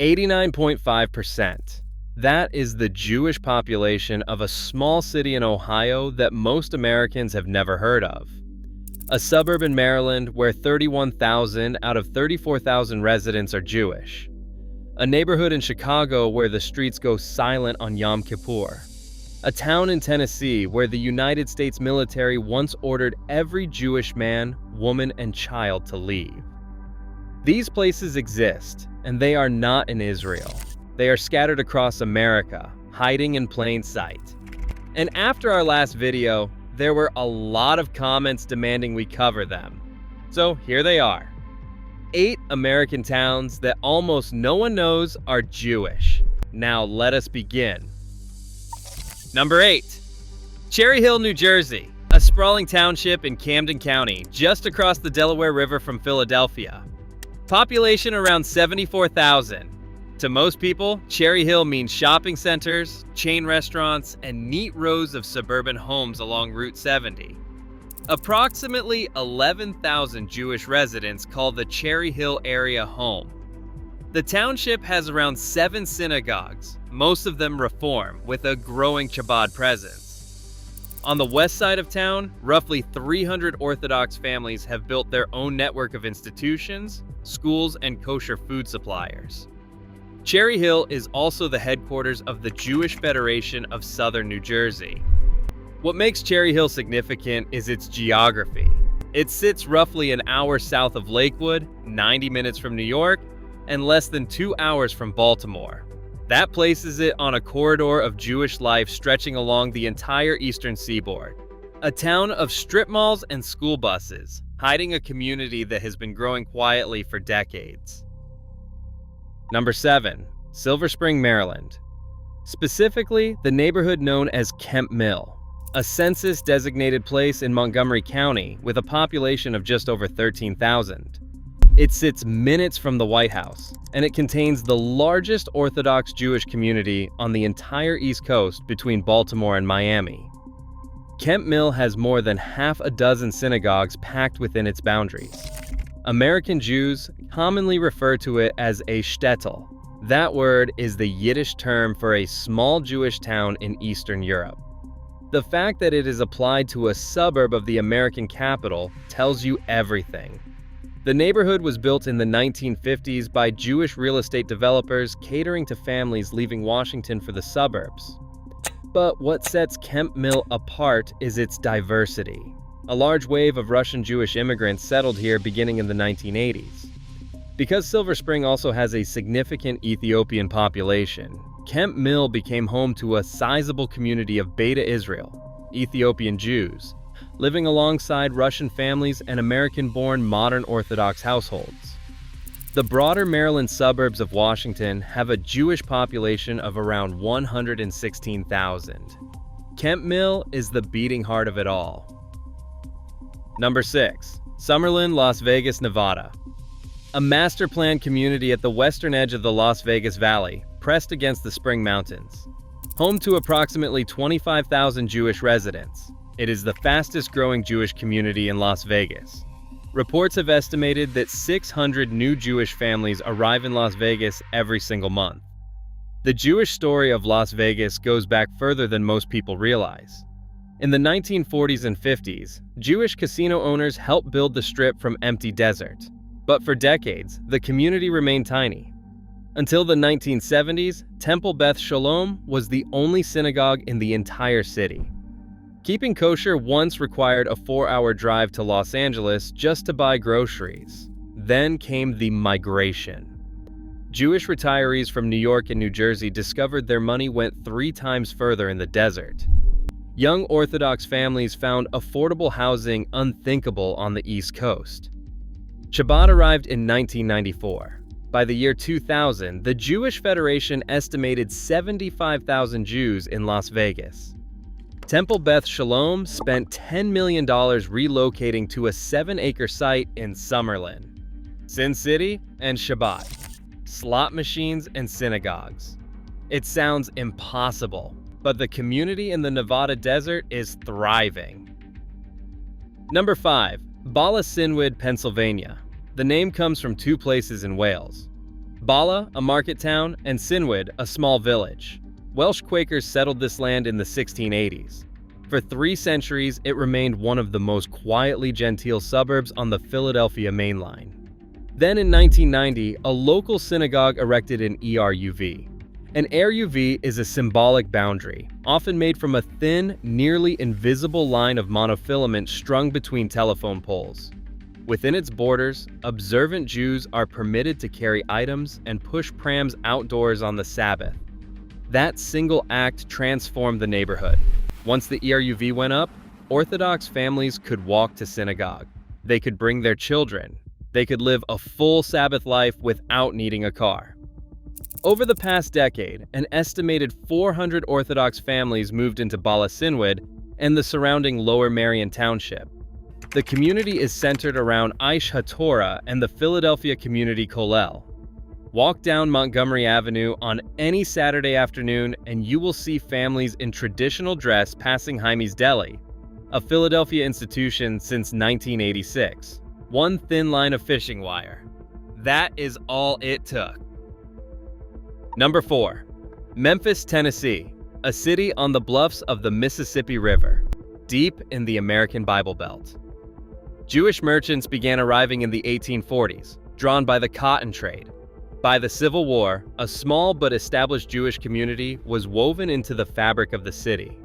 89.5%. That is the Jewish population of a small city in Ohio that most Americans have never heard of. A suburb in Maryland where 31,000 out of 34,000 residents are Jewish. A neighborhood in Chicago where the streets go silent on Yom Kippur. A town in Tennessee where the United States military once ordered every Jewish man, woman, and child to leave. These places exist, and they are not in Israel. They are scattered across America, hiding in plain sight. And after our last video, there were a lot of comments demanding we cover them. So here they are. 8 American towns that almost no one knows are Jewish. Now let us begin. Number 8. Cherry Hill, New Jersey, a sprawling township in Camden County, just across the Delaware River from Philadelphia. Population around 74,000. To most people, Cherry Hill means shopping centers, chain restaurants, and neat rows of suburban homes along Route 70. Approximately 11,000 Jewish residents call the Cherry Hill area home. The township has around 7 synagogues, most of them Reform, with a growing Chabad presence. On the west side of town, roughly 300 Orthodox families have built their own network of institutions, schools, and kosher food suppliers. Cherry Hill is also the headquarters of the Jewish Federation of Southern New Jersey. What makes Cherry Hill significant is its geography. It sits roughly an hour south of Lakewood, 90 minutes from New York, and less than 2 hours from Baltimore. That places it on a corridor of Jewish life stretching along the entire eastern seaboard. A town of strip malls and school buses, hiding a community that has been growing quietly for decades. Number 7. Silver Spring, Maryland. Specifically, the neighborhood known as Kemp Mill, a census-designated place in Montgomery County with a population of just over 13,000. It sits minutes from the White House, and it contains the largest Orthodox Jewish community on the entire East Coast between Baltimore and Miami. Kemp Mill has more than half a dozen synagogues packed within its boundaries. American Jews commonly refer to it as a shtetl. That word is the Yiddish term for a small Jewish town in Eastern Europe. The fact that it is applied to a suburb of the American capital tells you everything. The neighborhood was built in the 1950s by Jewish real estate developers catering to families leaving Washington for the suburbs. But what sets Kemp Mill apart is its diversity. A large wave of Russian Jewish immigrants settled here beginning in the 1980s. Because Silver Spring also has a significant Ethiopian population, Kemp Mill became home to a sizable community of Beta Israel, Ethiopian Jews, living alongside Russian families and American-born modern Orthodox households. The broader Maryland suburbs of Washington have a Jewish population of around 116,000. Kemp Mill is the beating heart of it all. Number 6. Summerlin, Las Vegas, Nevada. A master-planned community at the western edge of the Las Vegas Valley, pressed against the Spring Mountains. Home to approximately 25,000 Jewish residents, it is the fastest-growing Jewish community in Las Vegas. Reports have estimated that 600 new Jewish families arrive in Las Vegas every single month. The Jewish story of Las Vegas goes back further than most people realize. In the 1940s and 50s, Jewish casino owners helped build the Strip from empty desert. But for decades, the community remained tiny. Until the 1970s, Temple Beth Shalom was the only synagogue in the entire city. Keeping kosher once required a 4-hour drive to Los Angeles just to buy groceries. Then came the migration. Jewish retirees from New York and New Jersey discovered their money went 3 times further in the desert. Young Orthodox families found affordable housing unthinkable on the East Coast. Chabad arrived in 1994. By the year 2000, the Jewish Federation estimated 75,000 Jews in Las Vegas. Temple Beth Shalom spent $10 million relocating to a 7-acre site in Summerlin. Sin City and Chabad. Slot machines and synagogues. It sounds impossible, but the community in the Nevada desert is thriving. Number 5. Bala, Cynwyd, Pennsylvania. The name comes from 2 places in Wales. Bala, a market town, and Cynwyd, a small village. Welsh Quakers settled this land in the 1680s. For 3 centuries, it remained one of the most quietly genteel suburbs on the Philadelphia main line. Then in 1990, a local synagogue erected an ERUV. An ERUV is a symbolic boundary, often made from a thin, nearly invisible line of monofilament strung between telephone poles. Within its borders, observant Jews are permitted to carry items and push prams outdoors on the Sabbath. That single act transformed the neighborhood. Once the ERUV went up, Orthodox families could walk to synagogue. They could bring their children. They could live a full Sabbath life without needing a car. Over the past decade, an estimated 400 Orthodox families moved into Bala Cynwyd and the surrounding Lower Merion Township. The community is centered around Aish HaTorah and the Philadelphia Community Kollel. Walk down Montgomery Avenue on any Saturday afternoon and you will see families in traditional dress passing Jaime's Deli, a Philadelphia institution since 1986. One thin line of fishing wire. That is all it took. Number 4. Memphis, Tennessee, a city on the bluffs of the Mississippi River, deep in the American Bible Belt. Jewish merchants began arriving in the 1840s, drawn by the cotton trade. By the Civil War, a small but established Jewish community was woven into the fabric of the city.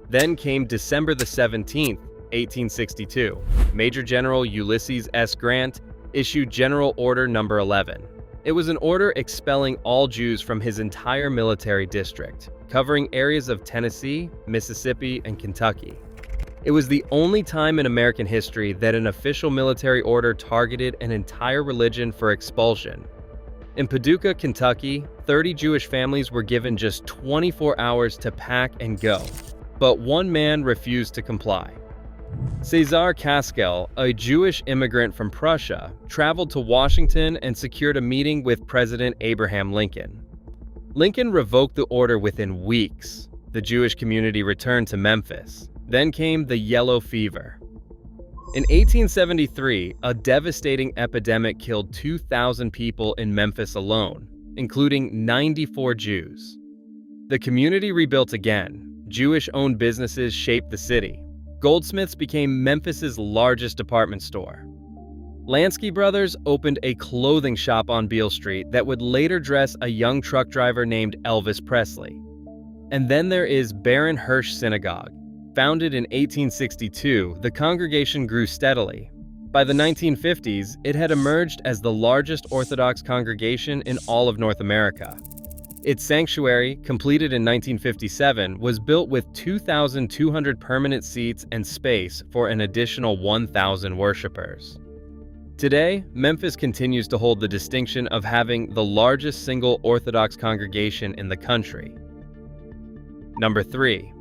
Then came December the 17th, 1862. Major General Ulysses S. Grant issued General Order No. 11. It was an order expelling all Jews from his entire military district, covering areas of Tennessee, Mississippi, and Kentucky. It was the only time in American history that an official military order targeted an entire religion for expulsion. In Paducah, Kentucky, 30 Jewish families were given just 24 hours to pack and go, but one man refused to comply. Cesar Kaskel, a Jewish immigrant from Prussia, traveled to Washington and secured a meeting with President Abraham Lincoln. Lincoln revoked the order within weeks. The Jewish community returned to Memphis. Then came the Yellow Fever. In 1873, a devastating epidemic killed 2,000 people in Memphis alone, including 94 Jews. The community rebuilt again. Jewish-owned businesses shaped the city. Goldsmiths became Memphis's largest department store. Lansky Brothers opened a clothing shop on Beale Street that would later dress a young truck driver named Elvis Presley. And then there is Baron Hirsch Synagogue. Founded in 1862, the congregation grew steadily. By the 1950s, it had emerged as the largest Orthodox congregation in all of North America. Its sanctuary, completed in 1957, was built with 2,200 permanent seats and space for an additional 1,000 worshipers. Today, Memphis continues to hold the distinction of having the largest single Orthodox congregation in the country. Number 3.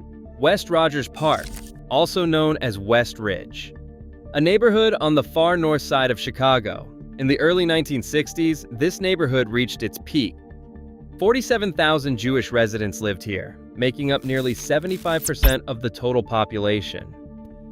West Rogers Park, also known as West Ridge. A neighborhood on the far north side of Chicago. In the early 1960s, this neighborhood reached its peak. 47,000 Jewish residents lived here, making up nearly 75% of the total population.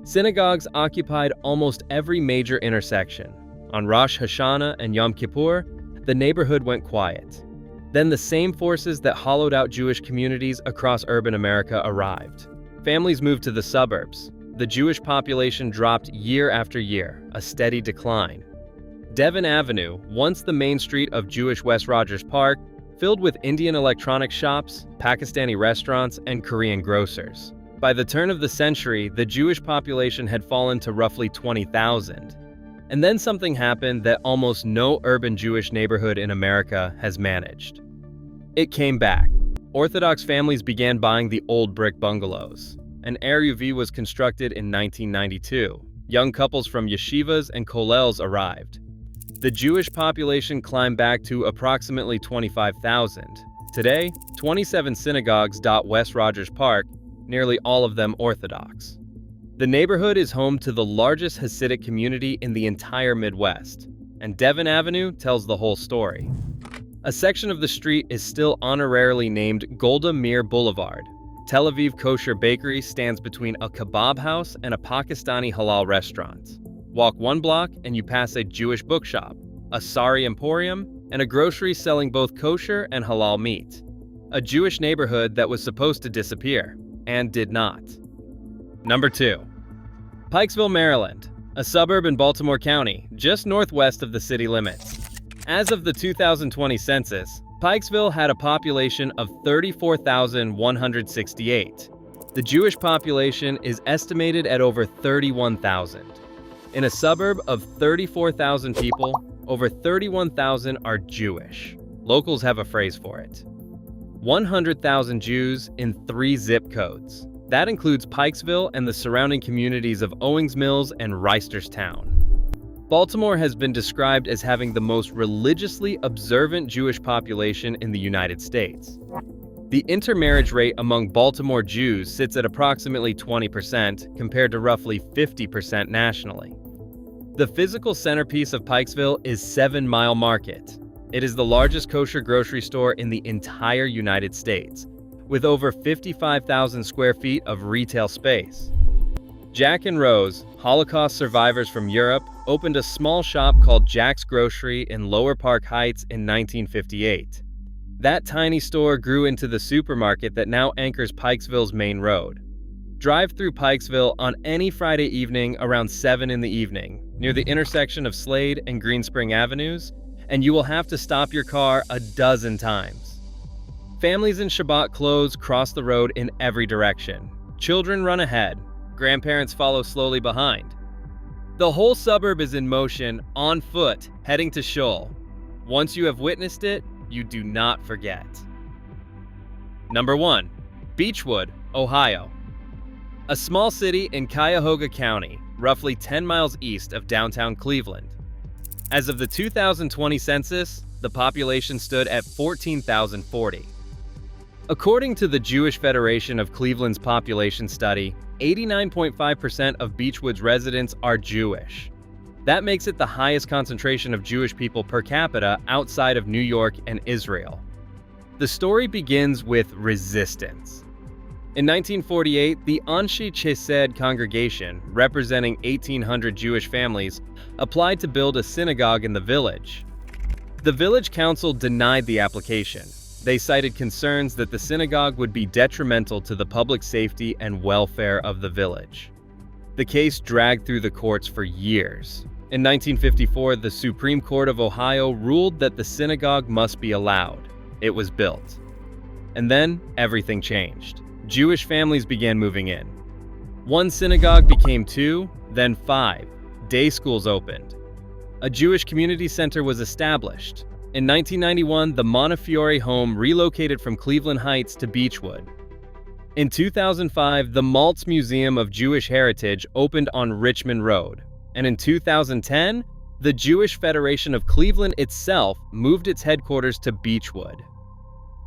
Synagogues occupied almost every major intersection. On Rosh Hashanah and Yom Kippur, the neighborhood went quiet. Then the same forces that hollowed out Jewish communities across urban America arrived. Families moved to the suburbs. The Jewish population dropped year after year, a steady decline. Devon Avenue, once the main street of Jewish West Rogers Park, filled with Indian electronics shops, Pakistani restaurants, and Korean grocers. By the turn of the century, the Jewish population had fallen to roughly 20,000. And then something happened that almost no urban Jewish neighborhood in America has managed. It came back. Orthodox families began buying the old brick bungalows. An ERUV was constructed in 1992. Young couples from yeshivas and kollels arrived. The Jewish population climbed back to approximately 25,000. Today, 27 synagogues dot West Rogers Park, nearly all of them Orthodox. The neighborhood is home to the largest Hasidic community in the entire Midwest, and Devon Avenue tells the whole story. A section of the street is still honorarily named Golda Meir Boulevard. Tel Aviv Kosher Bakery stands between a kebab house and a Pakistani halal restaurant. Walk 1 block and you pass a Jewish bookshop, a Sari Emporium, and a grocery selling both kosher and halal meat. A Jewish neighborhood that was supposed to disappear, and did not. Number 2. Pikesville, Maryland, a suburb in Baltimore County, just northwest of the city limits. As of the 2020 census, Pikesville had a population of 34,168. The Jewish population is estimated at over 31,000. In a suburb of 34,000 people, over 31,000 are Jewish. Locals have a phrase for it. 100,000 Jews in 3 zip codes. That includes Pikesville and the surrounding communities of Owings Mills and Reisterstown. Baltimore has been described as having the most religiously observant Jewish population in the United States. The intermarriage rate among Baltimore Jews sits at approximately 20% compared to roughly 50% nationally. The physical centerpiece of Pikesville is 7 Mile Market. It is the largest kosher grocery store in the entire United States, with over 55,000 square feet of retail space. Jack and Rose, Holocaust survivors from Europe, opened a small shop called Jack's Grocery in Lower Park Heights in 1958. That tiny store grew into the supermarket that now anchors Pikesville's main road. Drive through Pikesville on any Friday evening around 7 in the evening, near the intersection of Slade and Greenspring Avenues, and you will have to stop your car a dozen times. Families in Shabbat clothes cross the road in every direction. Children run ahead. Grandparents follow slowly behind. The whole suburb is in motion, on foot, heading to Shoal. Once you have witnessed it, you do not forget. Number 1. Beachwood, Ohio. A small city in Cuyahoga County, roughly 10 miles east of downtown Cleveland. As of the 2020 census, the population stood at 14,040. According to the Jewish Federation of Cleveland's population study, 89.5% of Beachwood's residents are Jewish. That makes it the highest concentration of Jewish people per capita outside of New York and Israel. The story begins with resistance. In 1948, the Anshe Chesed congregation, representing 1,800 Jewish families, applied to build a synagogue in the village. The village council denied the application. They cited concerns that the synagogue would be detrimental to the public safety and welfare of the village. The case dragged through the courts for years. In 1954, the Supreme Court of Ohio ruled that the synagogue must be allowed. It was built. And then everything changed. Jewish families began moving in. One synagogue became 2, then 5. Day schools opened. A Jewish community center was established. In 1991, the Montefiore home relocated from Cleveland Heights to Beachwood. In 2005, the Maltz Museum of Jewish Heritage opened on Richmond Road. And in 2010, the Jewish Federation of Cleveland itself moved its headquarters to Beachwood.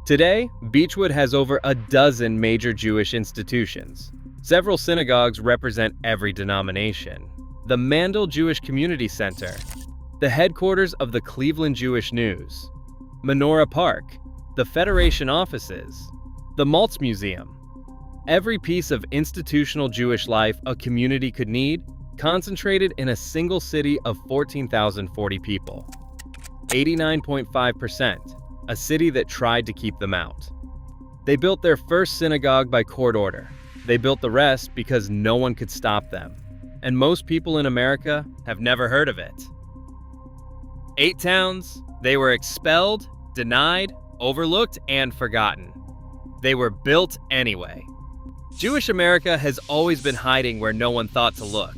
Today, Beachwood has over a dozen major Jewish institutions. Several synagogues represent every denomination. The Mandel Jewish Community Center, the headquarters of the Cleveland Jewish News, Menorah Park, the Federation offices, the Maltz Museum. Every piece of institutional Jewish life a community could need, concentrated in a single city of 14,040 people. 89.5%. A city that tried to keep them out. They built their first synagogue by court order. They built the rest because no one could stop them. And most people in America have never heard of it. 8 towns, they were expelled, denied, overlooked, and forgotten. They were built anyway. Jewish America has always been hiding where no one thought to look.